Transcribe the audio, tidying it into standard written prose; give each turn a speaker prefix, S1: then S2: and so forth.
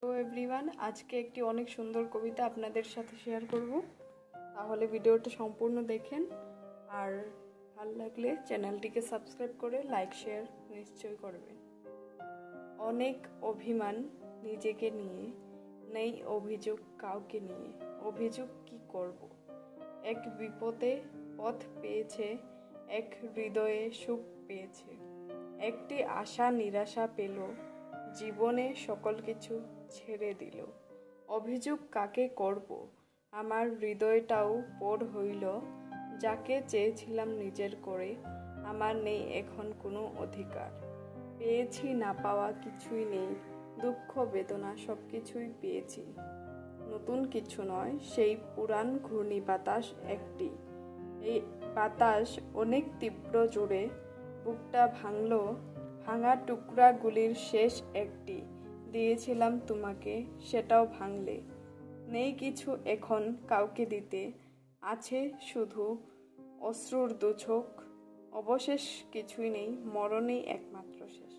S1: Hello everyone, আজকে একটি অনেক সুন্দর কবিতা আপনাদের সাথে শেয়ার করব। তাহলে ভিডিওটা সম্পূর্ণ দেখেন, আর ভালো লাগলে চ্যানেলটিকে সাবস্ক্রাইব করে লাইক শেয়ার নিশ্চয়ই করবেন। অনেক অভিমান নিজেকে নিয়ে, নেই অভিযোগ কাউকে নিয়ে। অভিযোগ কি করব? এক বিপদে পথ পেয়েছে, এক হৃদয়ে সুখ পেয়েছে, একটি আশা নিরাশা পেল, জীবনে সকল কিছু ছেড়ে দিল। অভিযোগ কাকে করব? আমার হৃদয়টাও পর হইল, যাকে চেয়েছিলাম নিজের করে, আমার নেই এখন কোনো অধিকার। পেয়েছি না পাওয়া কিছুই নেই, দুঃখ বেদনা সব কিছুই পেয়েছি। নতুন কিছু নয়, সেই পুরান ঘূর্ণি বাতাস একটি। এই বাতাস অনেক তীব্র জোরে বুকটা ভাঙল, ভাঙা টুকরাগুলির শেষ একটি দিয়েছিলাম তোমাকে, সেটাও ভাঙলে। নেই কিছু এখন কাউকে দিতে, আছে শুধু অশ্রুর দুচোখ। অবশেষ কিছুই নেই, মরণই একমাত্র শেষ।